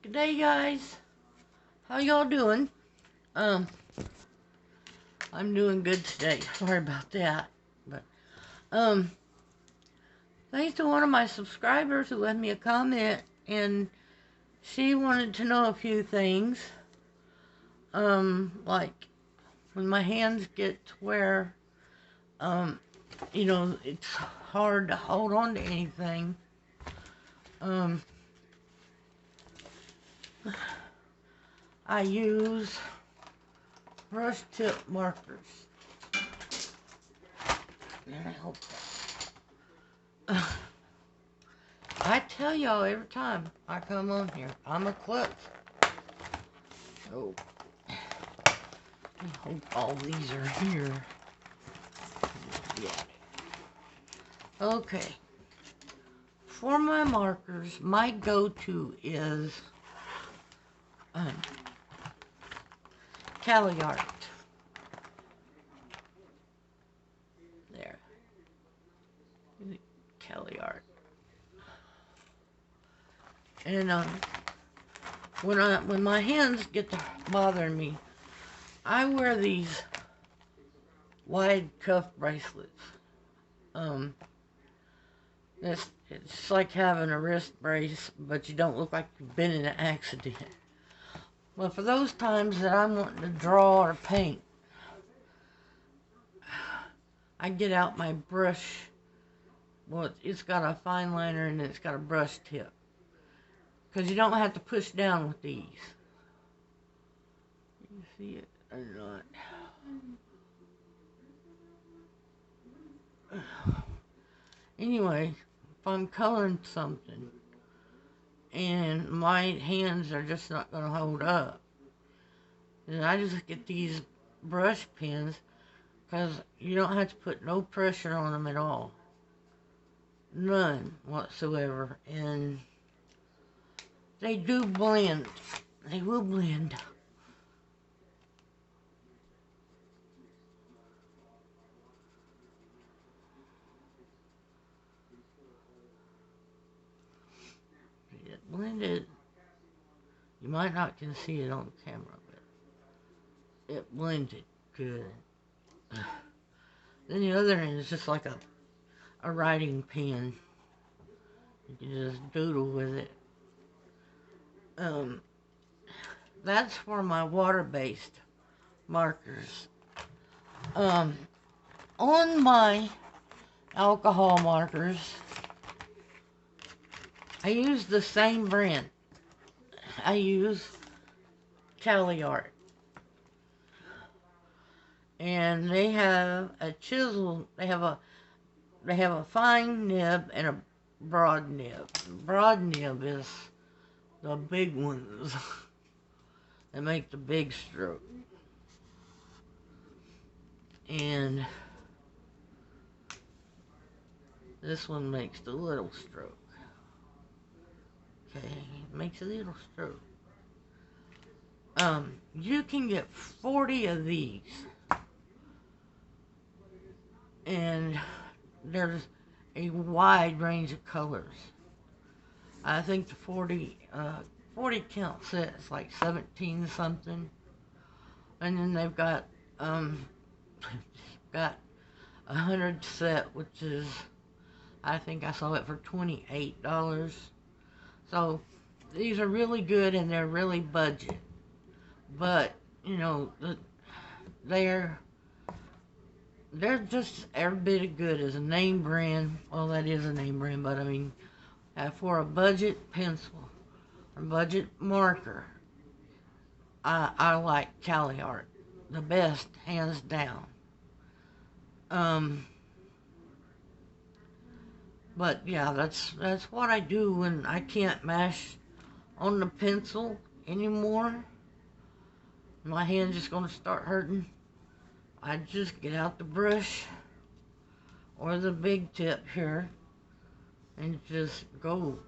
Good day, guys. How y'all doing? I'm doing good today. Sorry about that. But, thanks to one of my subscribers who left me a comment, and she wanted to know a few things. Like, when my hands get to where, it's hard to hold on to anything. I use brush tip markers. And I hope that. I tell y'all every time I come on here, I'm a klutz. So, I hope all these are here. Yeah. Okay. For my markers, my go-to is Cali Art. There. Cali Art. And when my hands get to bothering me, I wear these wide cuff bracelets. It's like having a wrist brace, but you don't look like you've been in an accident. Well, for those times that I'm wanting to draw or paint, I get out my brush. Well, it's got a fine liner and it's got a brush tip. Because you don't have to push down with these. You see it or not? Anyway, if I'm coloring something and my hands are just not going to hold up, then I just get these brush pens, because you don't have to put no pressure on them at all. None whatsoever. And they do blend. They will blend. It blended. You might not can see it on camera, but it blended good. Then the other end is just like a writing pen. You can just doodle with it. That's for my water-based markers. On my alcohol markers, I use the same brand. I use Cali Art. And they have a chisel, they have a fine nib and a broad nib. Broad nib is the big ones that make the big stroke. And this one makes the little stroke. Okay, it makes a little stroke. You can get 40 of these. And there's a wide range of colors. I think the 40 count set is like 17 something. And then they've got got 100 set, which is, I think I saw it for $28. So these are really good and they're really budget. But, you know, they're just every bit as good as a name brand. Well, that is a name brand, but I mean, for a budget pencil or budget marker, I like Cali Art the best, hands down. But yeah, that's what I do when I can't mash on the pencil anymore. My hand's just gonna start hurting. I just get out the brush or the big tip here and just go.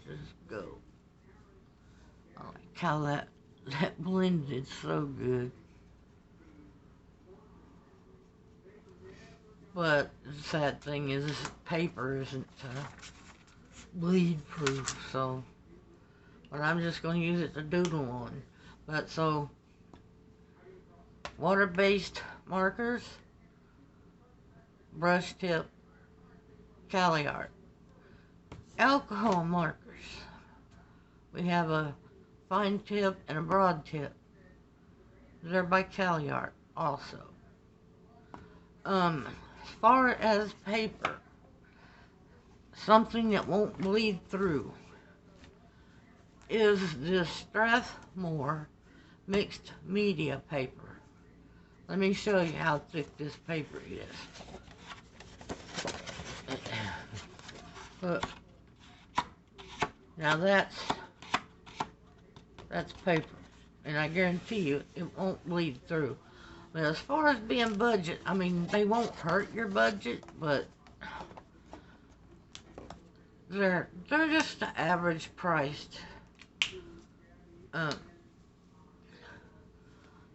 Just go. I like how that blended so good. But the sad thing is, this paper isn't bleed proof, so, but I'm just going to use it to doodle on. But so, water-based markers, brush tip, Cali art. Alcohol markers. We have a fine tip and a broad tip. They're by Cali art also. As far as paper, something that won't bleed through is this Strathmore mixed media paper. Let me show you how thick this paper is. Look. Now that's paper, and I guarantee you it won't bleed through. But as far as being budget, I mean, they won't hurt your budget, but they're just the average priced.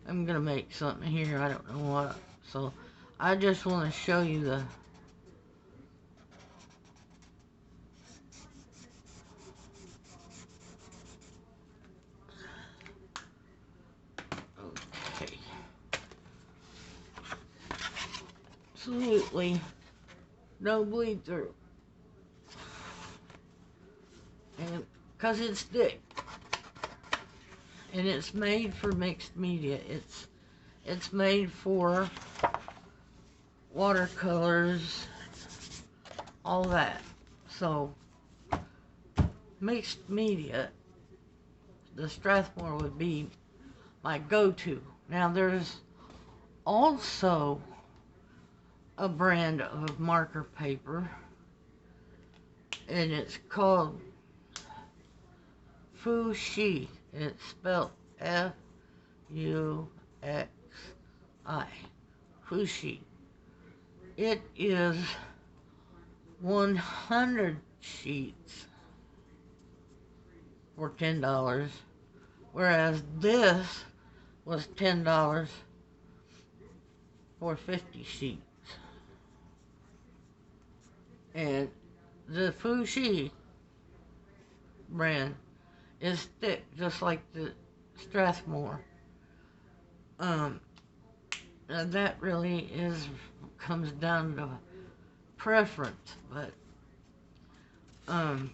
I'm gonna make something here, I don't know what, so I just want to show you the okay. Absolutely no bleed through, and because it's thick and it's made for mixed media, it's made for watercolors, all that. So mixed media, the Strathmore would be my go-to. Now there's also a brand of marker paper, and it's called Fuxi. It's spelled F-U-X-I. Fuxi. It is 100 sheets for $10, whereas this was $10 for 50 sheets. And the Fuxi brand is thick, just like the Strathmore. And that really comes down to preference, but I'm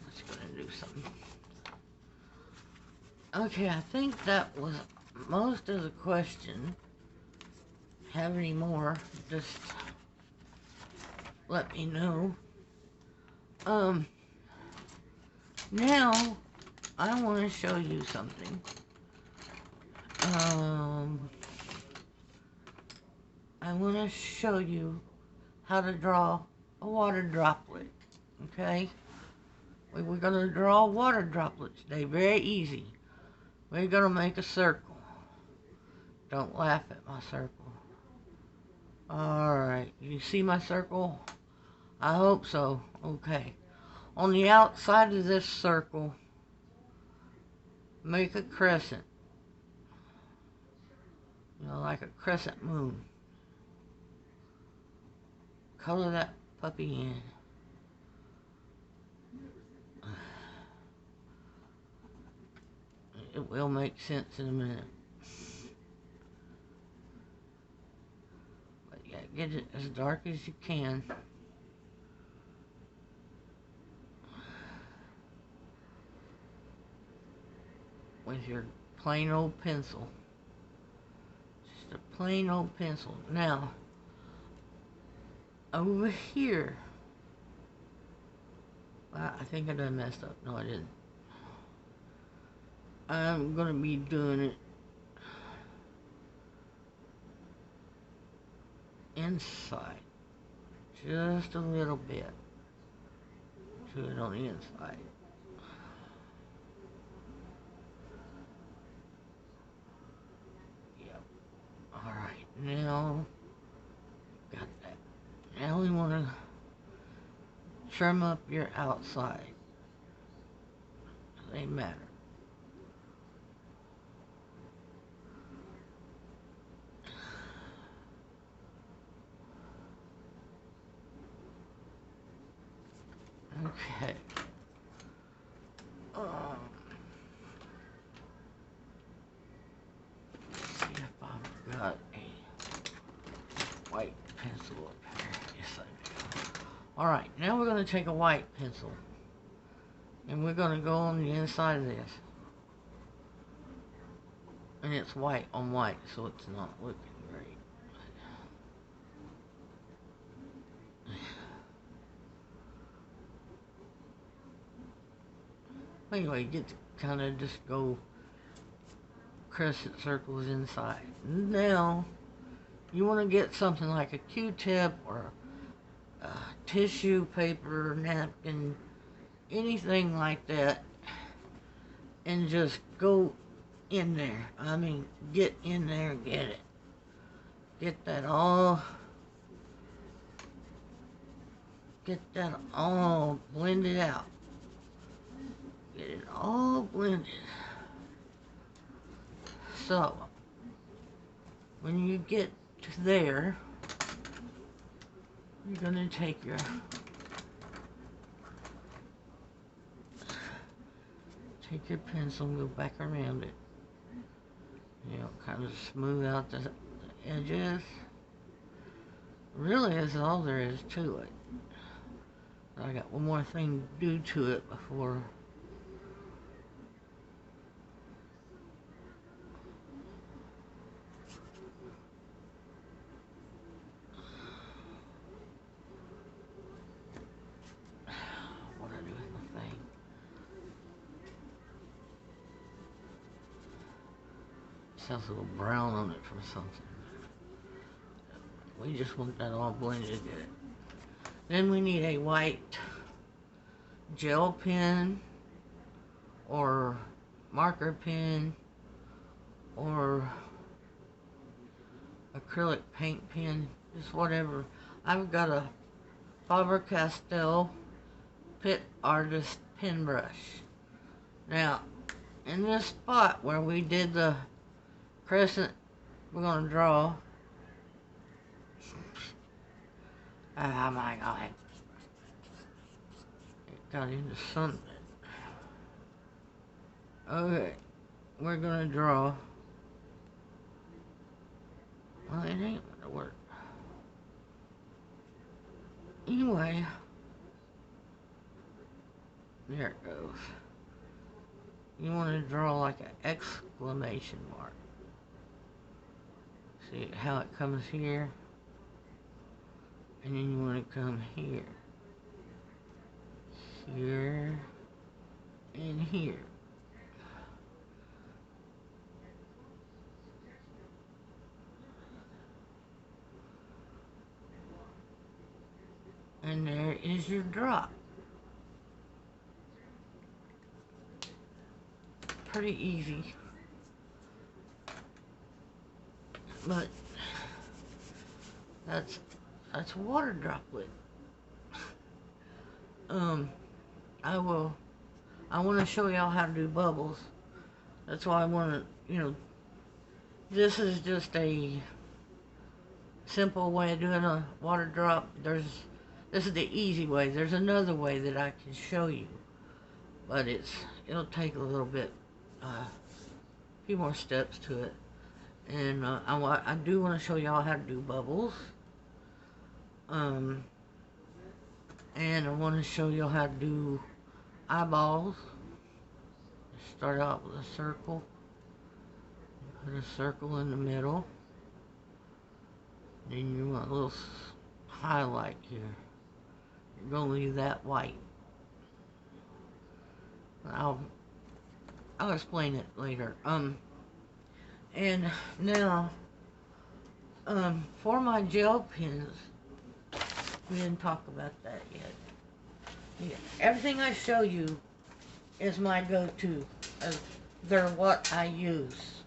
just gonna do something. Okay, I think that was most of the question. Have any more, just let me know. Now I want to show you something. I want to show you how to draw a water droplet. Okay, we're going to draw water droplets today. Very easy. We're going to make a circle. Don't laugh at my circle. Alright, you see my circle? I hope so. Okay. On the outside of this circle, make a crescent. You know, like a crescent moon. Color that puppy in. It will make sense in a minute. But yeah, get it as dark as you can. With your plain old pencil. Just a plain old pencil. Now, over here, I think I done messed up. No, I didn't. I'm gonna be doing it inside. Just a little bit. Do it on the inside. Yep. Alright, now, got that. Now we want to trim up your outside. They matter. Okay. See if I've got a white pencil up here. Yes, I do. Alright, now we're going to take a white pencil. And we're going to go on the inside of this. And it's white on white, so it's not looking great. Anyway, get to kind of just go crescent circles inside. Now, you want to get something like a Q-tip or tissue paper, napkin, anything like that, and just go in there. I mean, get in there and get it. Get that all blended out. Get it all blended. So, when you get to there, you're going to take your pencil and go back around it. You know, kind of smooth out the edges. Really, that's all there is to it. I got one more thing to do to it before. What I do with the thing. Sounds a little brown on it from something. We just want that all blended in. Then we need a white gel pen or marker pen or acrylic paint pen, just whatever. I've got a Faber-Castell Pit Artist pen brush. Now, in this spot where we did the crescent, we're going to draw. Oh my God. It got into something. Okay, we're going to draw. Well, it ain't going to work. Anyway, there it goes. You want to draw like an exclamation mark. See how it comes here? And then you want to come here. Here. And here. And there is your drop. Pretty easy. But that's water droplet. I want to show y'all how to do bubbles. That's why I want to, this is just a simple way of doing a water drop. This is the easy way. There's another way that I can show you, but it'll take a little bit, a few more steps to it. And I do want to show y'all how to do bubbles. And I want to show y'all how to do eyeballs. Start out with a circle. Put a circle in the middle. Then you want a little highlight here. You're going to leave that white. I'll explain it later. And now, for my gel pens, we didn't talk about that yet. Yeah, everything I show you is my go-to. They're what I use.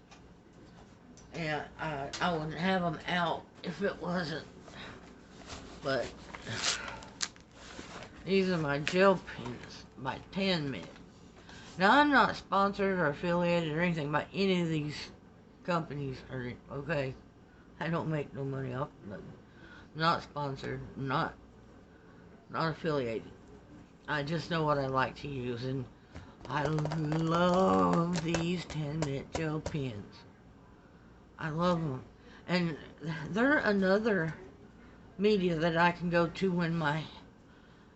And I wouldn't have them out if it wasn't. But these are my gel pens by Tan Mint. Now, I'm not sponsored or affiliated or anything by any of these companies, okay? I don't make no money off them. Not sponsored, not affiliated. I just know what I like to use, and I love these 10-minute gel pens. I love them. And they're another media that I can go to when my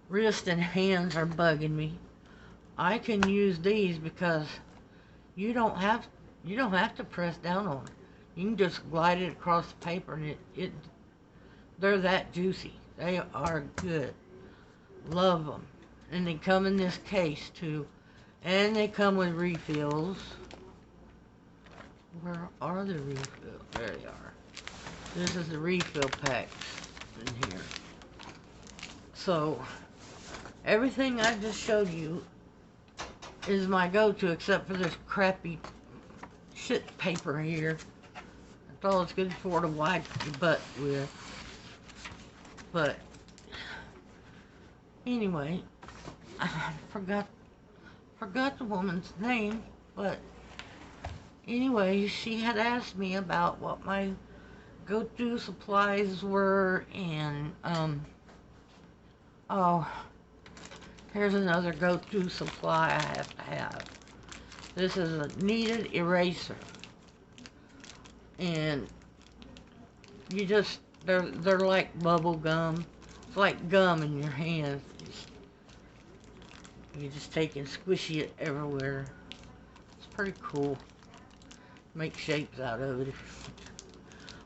wrist and hands are bugging me. I can use these because you don't have to press down on it. You can just glide it across the paper, and they're that juicy. They are good. Love them. And they come in this case too. And they come with refills. Where are the refills? There they are. This is the refill packs in here. So, everything I just showed you is my go-to, except for this crappy shit paper here. That's all it's good for, to wipe your butt with. But, anyway, I forgot the woman's name, but anyway, she had asked me about what my go-to supplies were, and oh, here's another go-to supply I have to have. This is a kneaded eraser, and they're like bubble gum. It's like gum in your hands. You just take and squishy it everywhere. It's pretty cool. Make shapes out of it.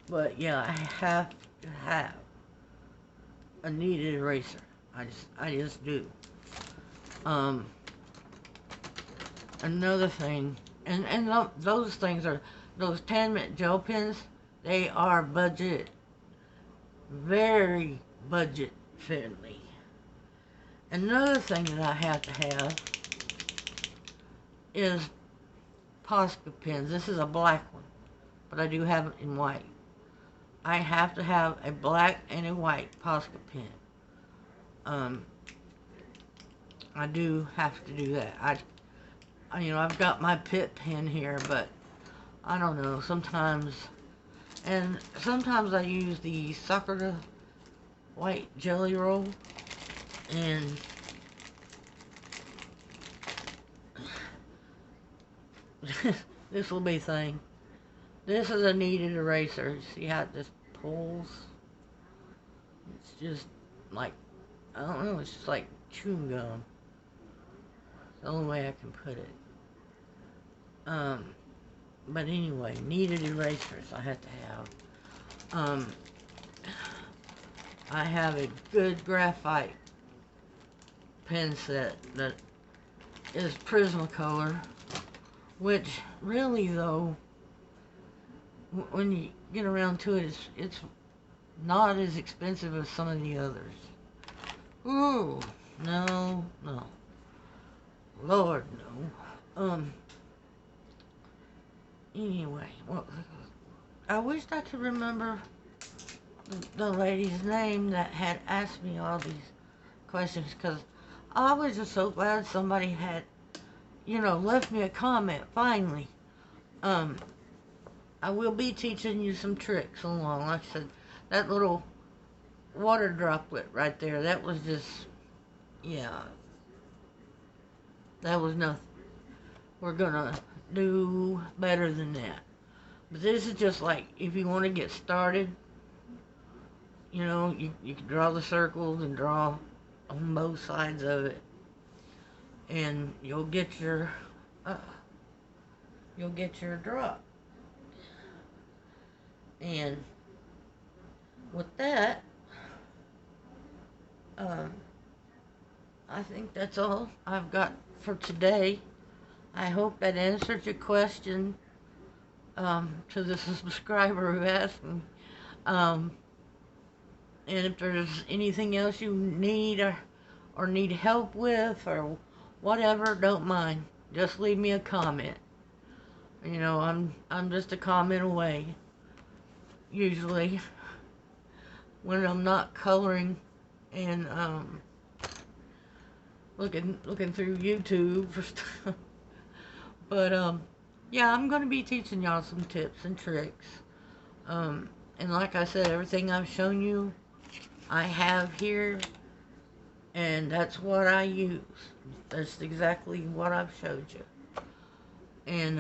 But yeah, I have to have a kneaded eraser. I just do. Another thing, and those things are, those 10-minute gel pens, they are very budget friendly. Another thing that I have to have is Posca Pens. This is a black one, but I do have it in white. I have to have a black and a white Posca pen. I do have to do that. I've got my Pit pen here, but I don't know, sometimes I use the Sakura white jelly roll, and this will be thing. This is a kneaded eraser. See how it just pulls? It's just like, I don't know, it's just like chewing gum. It's the only way I can put it. But anyway, kneaded erasers I have to have. I have a good graphite pen set that is Prismacolor, which really though, when you get around to it, it's not as expensive as some of the others. Ooh, no. Lord, no. Anyway, well, I wished I could remember the lady's name that had asked me all these questions, because I was just so glad somebody had, left me a comment, finally. I will be teaching you some tricks along. Like I said, that little water droplet right there, that was just, yeah, that was nothing. We're gonna do better than that. But this is just like, if you want to get started, you can draw the circles and draw on both sides of it, and you'll get your drop. And with that, I think that's all I've got for today. I hope that answered your question to the subscriber who asked me. And if there's anything else you need or need help with or whatever, don't mind. Just leave me a comment. I'm just a comment away. Usually, when I'm not coloring and looking through YouTube for stuff. But yeah, I'm gonna be teaching y'all some tips and tricks. And like I said, everything I've shown you, I have here, And that's what I use. That's exactly what I've showed you. And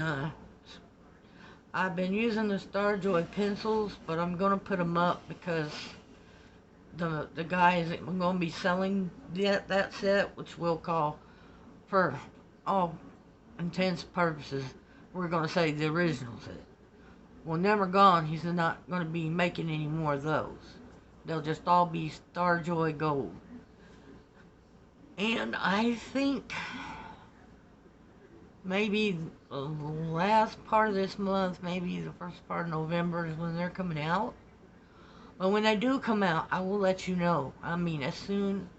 I've been using the Starjoy pencils, but I'm gonna put them up because the guys that are gonna be selling that set, which we'll call, for all intents and purposes, we're gonna say the original set. Well, never gone. He's not gonna be making any more of those. They'll just all be Starjoy Gold. And I think maybe the last part of this month, maybe the first part of November is when they're coming out. But when they do come out, I will let you know. I mean, as soon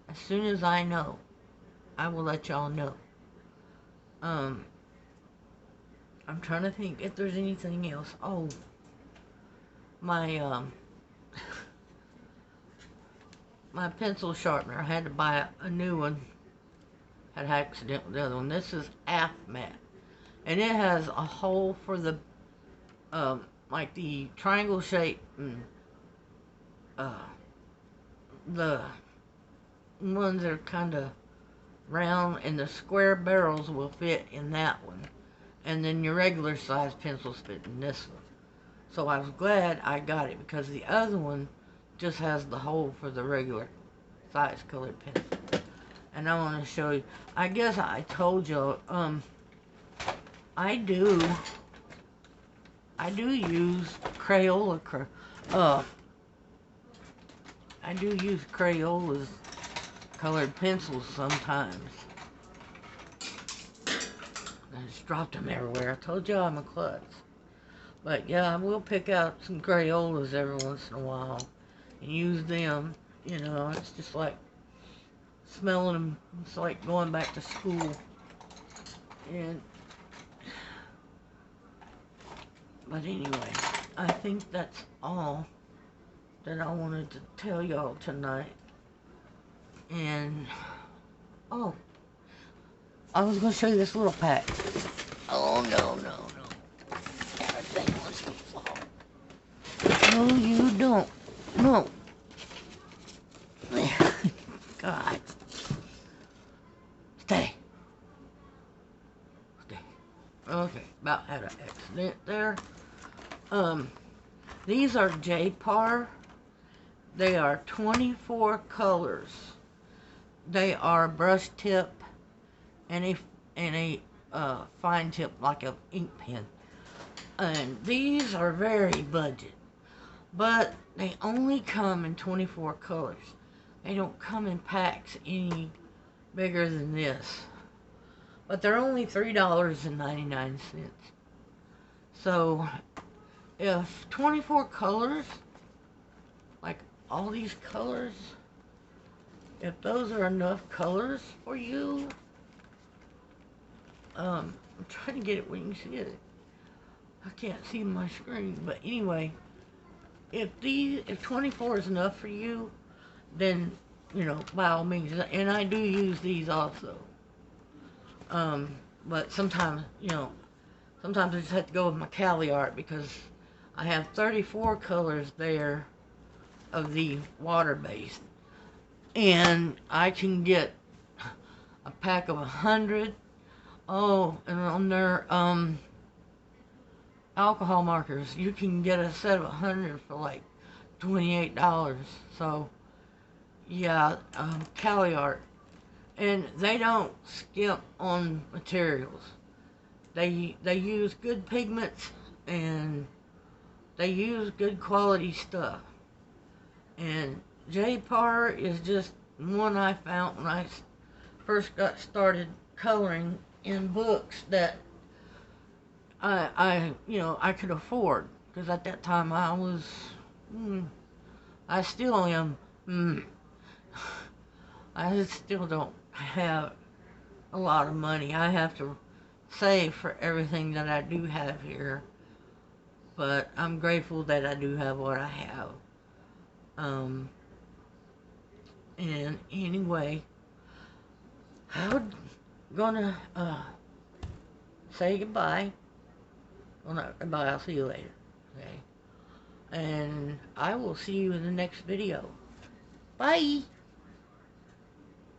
as I know, I will let y'all know. I'm trying to think if there's anything else. Oh, my my pencil sharpener. I had to buy a new one. Had an accident with the other one. This is half matte, and it has a hole for the like the triangle shape and the ones that are kind of round, and the square barrels will fit in that one, and then your regular size pencils fit in this one. So I was glad I got it because the other one just has the hole for the regular size colored pencil. And I want to show you. I guess I told you. I do use Crayola. I do use Crayola's colored pencils sometimes. I just dropped them everywhere. I told you I'm a klutz. But yeah, I will pick out some Crayolas every once in a while and use them. You know, it's just like smelling them. It's like going back to school. But anyway, I think that's all that I wanted to tell y'all tonight. And oh, I was gonna show you this little pack. Oh no. That thing wants to fall. No, you don't. No. God. Stay. Okay, about had an accident there. These are J-Par. They are 24 colors. They are brush tip and a fine tip like an ink pen. And these are very budget, but they only come in 24 colors. They don't come in packs any bigger than this. But they're only $3.99. So if 24 colors, like all these colors, if those are enough colors for you, I'm trying to get it when you see it. I can't see my screen, but anyway, if 24 is enough for you, then, you know, by all means. And I do use these also. But sometimes, you know, sometimes I just have to go with my Cali art because I have 34 colors there of the water-based. And I can get a pack of 100. Oh, and on their alcohol markers, you can get a set of 100 for like $28. So, yeah, Cali art. And they don't skimp on materials. They use good pigments and they use good quality stuff. And J-Par is just one I found when I first got started coloring in books that I could afford, because at that time I still am. I still don't have a lot of money. I have to save for everything that I do have here. But I'm grateful that I do have what I have. And anyway, I'm gonna say goodbye. Well, not goodbye, I'll see you later. Okay? And I will see you in the next video. Bye!